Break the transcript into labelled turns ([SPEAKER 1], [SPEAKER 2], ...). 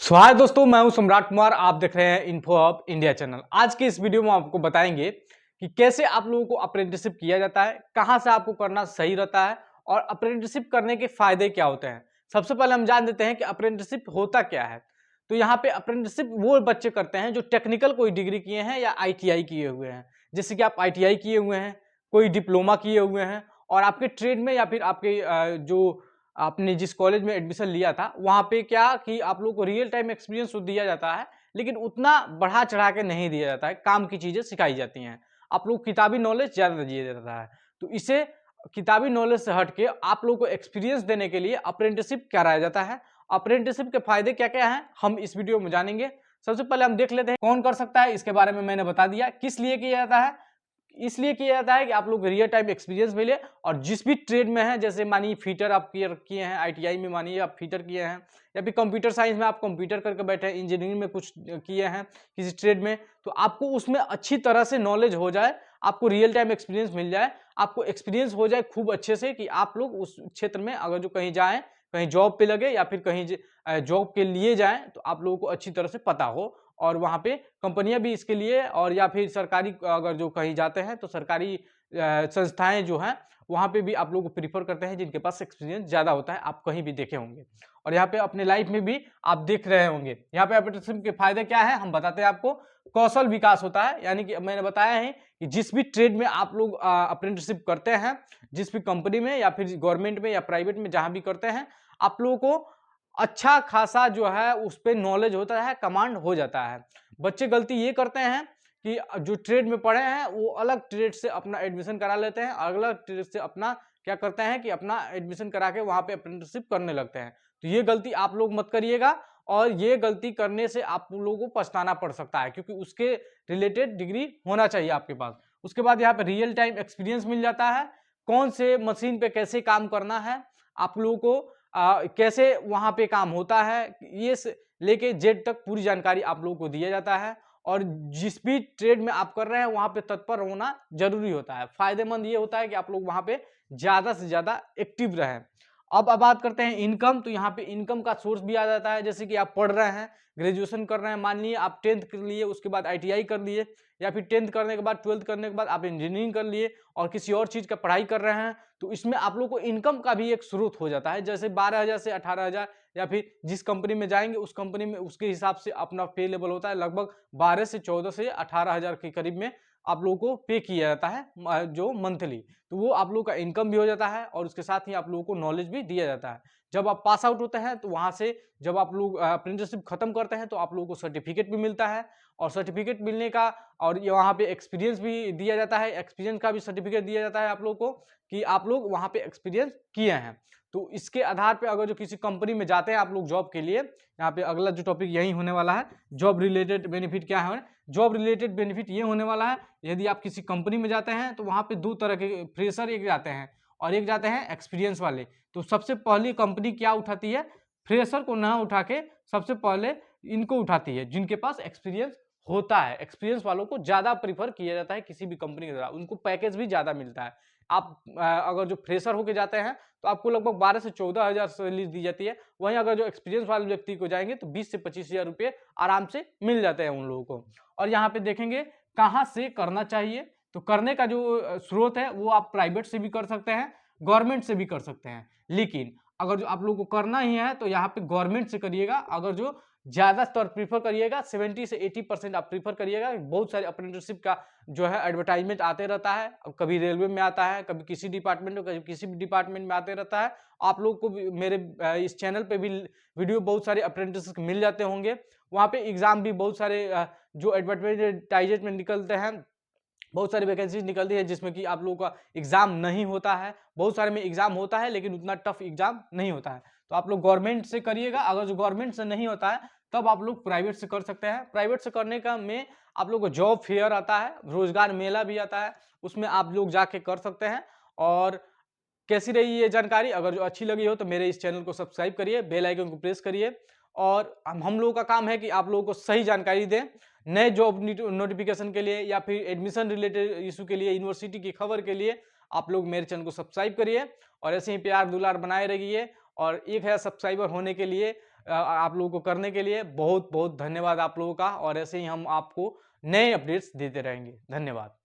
[SPEAKER 1] स्वागत दोस्तों, मैं हूं सम्राट कुमार। आप देख रहे हैं इन्फो हब इंडिया चैनल। आज के इस वीडियो में आपको बताएंगे कि कैसे आप लोगों को अप्रेंटिसशिप किया जाता है, कहां से आपको करना सही रहता है और अप्रेंटिसशिप करने के फायदे क्या होते हैं। सबसे पहले हम जान देते हैं कि अप्रेंटिसशिप होता क्या है। तो यहाँ पे अप्रेंटिसशिप वो बच्चे करते हैं जो टेक्निकल कोई डिग्री किए हैं या ITI किए हुए हैं। जैसे कि आप ITI किए हुए हैं, कोई डिप्लोमा किए हुए हैं और आपके ट्रेड में या फिर आपके जो आपने जिस कॉलेज में एडमिशन लिया था वहाँ पे क्या कि आप लोगों को रियल टाइम एक्सपीरियंस तो दिया जाता है, लेकिन उतना बढ़ा चढ़ा के नहीं दिया जाता है। काम की चीजें सिखाई जाती हैं। आप लोग किताबी नॉलेज ज्यादा दिया जाता है। तो इसे किताबी नॉलेज से हट के आप लोग को एक्सपीरियंस देने के लिए अप्रेंटिसशिप कराया जाता है। अप्रेंटिसशिप के फायदे क्या क्या हैं हम इस वीडियो में जानेंगे। सबसे पहले हम देख लेते हैं कौन कर सकता है। इसके बारे में मैंने बता दिया। किस लिए किया जाता है, इसलिए किया जाता है कि आप लोग रियल टाइम एक्सपीरियंस मिले और जिस भी ट्रेड में है, जैसे मानिए फीटर आप किए हैं ITI में, मानिए आप फीटर किए हैं या फिर कंप्यूटर साइंस में आप कंप्यूटर करके बैठे हैं, इंजीनियरिंग में कुछ किए हैं किसी ट्रेड में, तो आपको उसमें अच्छी तरह से नॉलेज हो जाए, आपको रियल टाइम एक्सपीरियंस मिल जाए, आपको एक्सपीरियंस हो जाए खूब अच्छे से कि आप लोग उस क्षेत्र में अगर जो कहीं जाएं, कहीं जॉब पे लगे या फिर कहीं जॉब के लिए जाएं, तो आप लोगों को अच्छी तरह से पता हो और वहाँ पे कंपनियां भी इसके लिए और या फिर सरकारी अगर जो कहीं जाते हैं तो सरकारी संस्थाएं जो हैं वहाँ पे भी आप लोग को प्रीफर करते हैं जिनके पास एक्सपीरियंस ज़्यादा होता है। आप कहीं भी देखे होंगे और यहाँ पे अपने लाइफ में भी आप देख रहे होंगे। यहाँ पे अप्रेंटिसशिप के फायदे क्या है हम बताते हैं आपको। कौशल विकास होता है, यानी कि मैंने बताया है कि जिस भी ट्रेड में आप लोग अप्रेंटिसशिप करते हैं, जिस भी कंपनी में या फिर गवर्नमेंट में या प्राइवेट में जहाँ भी करते हैं, आप लोगों को अच्छा खासा जो है उस पे नॉलेज होता है, कमांड हो जाता है। बच्चे गलती ये करते हैं कि जो ट्रेड में पढ़े हैं वो अलग ट्रेड से अपना एडमिशन करा लेते हैं, अलग ट्रेड से अपना क्या करते हैं कि अपना एडमिशन करा के वहां पे अप्रेंटिसशिप करने लगते हैं। तो ये गलती आप लोग मत करिएगा और ये गलती करने से आप लोगों को पछताना पड़ सकता है, क्योंकि उसके रिलेटेड डिग्री होना चाहिए आपके पास। उसके बाद यहाँ पे रियल टाइम एक्सपीरियंस मिल जाता है, कौन से मशीन पे कैसे काम करना है, आप लोगों को कैसे वहां पे काम होता है, ये लेके जेड तक पूरी जानकारी आप लोगों को दिया जाता है। और जिस भी ट्रेड में आप कर रहे हैं वहां पे तत्पर होना जरूरी होता है। फायदेमंद ये होता है कि आप लोग वहां पे ज्यादा से ज्यादा एक्टिव रहें। अब बात करते हैं इनकम। तो यहाँ पे इनकम का सोर्स भी आ जाता है। जैसे कि आप पढ़ रहे हैं, ग्रेजुएशन कर रहे हैं, मान लिए आप 10th कर लिए, उसके बाद ITI कर लिए, या फिर 10th करने के बाद 12th करने के बाद आप इंजीनियरिंग कर लिए और किसी और चीज का पढ़ाई कर रहे हैं, तो इसमें आप लोग को इनकम का भी एक स्रोत हो जाता है। जैसे 12,000 से 18,000 या फिर जिस कंपनी में जाएंगे उस कंपनी में उसके हिसाब से अपना पे लेवल होता है। लगभग 12 से 14 से 18,000 के करीब में आप लोगों को पे किया जाता है जो मंथली। तो वो आप लोगों का इनकम भी हो जाता है और उसके साथ ही आप लोगों को नॉलेज भी दिया जाता है। जब आप पास आउट होते हैं तो वहां से जब आप लोग अप्रेंटिसशिप खत्म करते हैं तो आप लोगों को सर्टिफिकेट भी मिलता है और सर्टिफिकेट मिलने का और ये वहाँ पे एक्सपीरियंस भी दिया जाता है, एक्सपीरियंस का भी सर्टिफिकेट दिया जाता है आप लोगों को कि आप लोग वहाँ पे एक्सपीरियंस किए हैं। तो इसके आधार पे अगर जो किसी कंपनी में जाते हैं आप लोग जॉब के लिए, यहाँ पे अगला जो टॉपिक यही होने वाला है, जॉब रिलेटेड बेनिफिट क्या है। जॉब रिलेटेड बेनिफिट ये होने वाला है, यदि आप किसी कंपनी में जाते हैं तो वहाँ पे दो तरह के फ्रेशर एक जाते हैं और एक जाते हैं एक्सपीरियंस वाले। तो सबसे पहली कंपनी क्या उठाती है, फ्रेशर को ना उठा के सबसे पहले इनको उठाती है जिनके पास एक्सपीरियंस होता है। एक्सपीरियंस वालों को ज्यादा प्रीफर किया जाता है किसी भी कंपनी के द्वारा, उनको पैकेज भी ज्यादा मिलता है। आप अगर जो फ्रेशर होके जाते हैं तो आपको लगभग 12 से 14,000 सैलरी दी जाती है। वहीं अगर जो एक्सपीरियंस वाले व्यक्ति को जाएंगे तो 20 से 25,000 रुपये आराम से मिल जाते हैं उन लोगों को। और यहाँ पे देखेंगे कहाँ से करना चाहिए, तो करने का जो स्रोत है वो आप प्राइवेट से भी कर सकते हैं, गवर्नमेंट से भी कर सकते हैं। लेकिन अगर जो आप लोगों को करना ही है तो यहाँ पे गवर्नमेंट से करिएगा। अगर जो ज्यादातर प्रीफर करिएगा 70 से 80% आप प्रीफर करिएगा। बहुत सारे अप्रेंटिसशिप का जो है एडवर्टाइजमेंट आते रहता है, कभी रेलवे में आता है, कभी किसी डिपार्टमेंट में, कभी किसी भी डिपार्टमेंट में आते रहता है। आप लोग को भी मेरे इस चैनल पे भी वीडियो बहुत सारे अप्रेंटिस मिल जाते होंगे। वहाँ पे एग्जाम भी बहुत सारे जो एडवर्टाइजमेंट निकलते हैं, बहुत सारी वैकेंसीज निकलती है जिसमें कि आप लोगों का एग्जाम नहीं होता है। बहुत सारे में एग्जाम होता है लेकिन उतना टफ एग्जाम नहीं होता है। तो आप लोग गवर्नमेंट से करिएगा। अगर जो गवर्नमेंट से नहीं होता है तब आप लोग प्राइवेट से कर सकते हैं। प्राइवेट से करने का में आप लोग को जॉब फेयर आता है, रोजगार मेला भी आता है, उसमें आप लोग जाके कर सकते हैं। और कैसी रही ये जानकारी, अगर जो अच्छी लगी हो तो मेरे इस चैनल को सब्सक्राइब करिए, बेल आइकन को प्रेस करिए। और हम लोगों का काम है कि आप लोगों को सही जानकारी दें। नए जॉब नोटिफिकेशन के लिए या फिर एडमिशन रिलेटेड इशू के लिए, यूनिवर्सिटी की खबर के लिए आप लोग मेरे चैनल को सब्सक्राइब करिए और ऐसे ही प्यार दुलार बनाए रखिए। और 1000 सब्सक्राइबर होने के लिए आप लोगों को करने के लिए बहुत बहुत धन्यवाद आप लोगों का। और ऐसे ही हम आपको नए अपडेट्स देते रहेंगे। धन्यवाद।